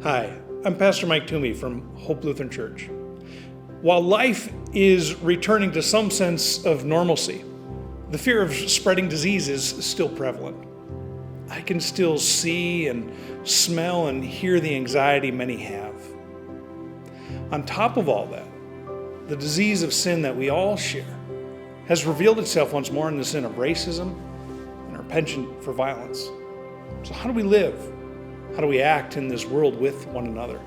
Hi, I'm Pastor Mike Toomey from Hope Lutheran Church. While life is returning to some sense of normalcy, the fear of spreading disease is still prevalent. I can still see and smell and hear the anxiety many have. On top of all that, the disease of sin that we all share has revealed itself once more in the sin of racism and our penchant for violence. So how do we live? How do we act in this world with one another?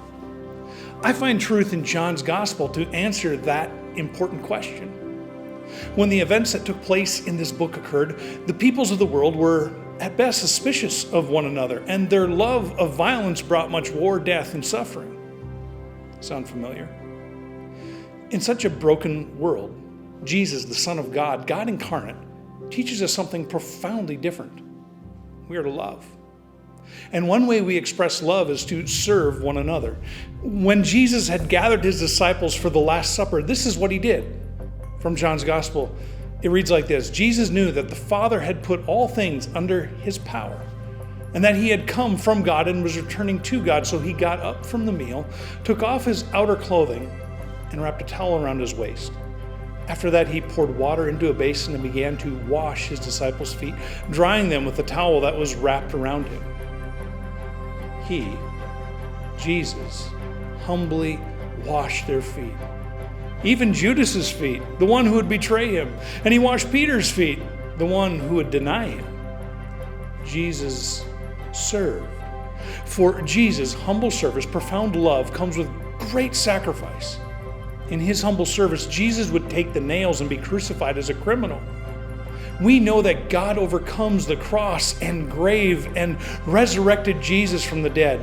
I find truth in John's gospel to answer that important question. When the events that took place in this book occurred, the peoples of the world were at best suspicious of one another, and their love of violence brought much war, death, and suffering. Sound familiar? In such a broken world, Jesus, the Son of God, God incarnate, teaches us something profoundly different. We are to love. And one way we express love is to serve one another. When Jesus had gathered his disciples for the Last Supper, this is what he did. From John's Gospel, it reads like this: Jesus knew that the Father had put all things under his power, and that he had come from God and was returning to God. So he got up from the meal, took off his outer clothing, and wrapped a towel around his waist. After that, he poured water into a basin and began to wash his disciples' feet, drying them with the towel that was wrapped around him. He, Jesus, humbly washed their feet. Even Judas's feet, the one who would betray him. And he washed Peter's feet, the one who would deny him. Jesus served. For Jesus' humble service, profound love comes with great sacrifice. In his humble service, Jesus would take the nails and be crucified as a criminal. We know that God overcomes the cross and grave and resurrected Jesus from the dead.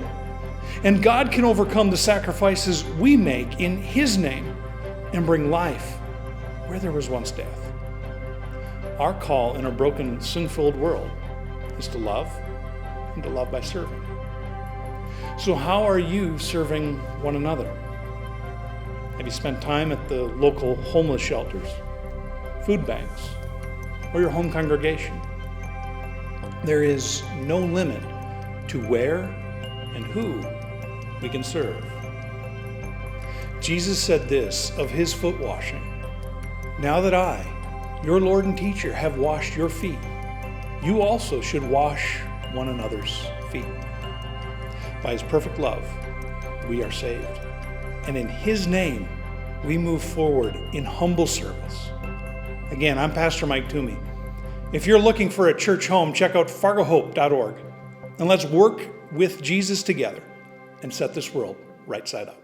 And God can overcome the sacrifices we make in his name and bring life where there was once death. Our call in a broken, sin-filled world is to love, and to love by serving. So how are you serving one another? Have you spent time at the local homeless shelters, food banks, or your home congregation? There is no limit to where and who we can serve. Jesus said this of his foot washing: "Now that I, your Lord and teacher, have washed your feet, you also should wash one another's feet." By his perfect love, we are saved. And in his name, we move forward in humble service. Again, I'm Pastor Mike Toomey. If you're looking for a church home, check out fargohope.org. And let's work with Jesus together and set this world right side up.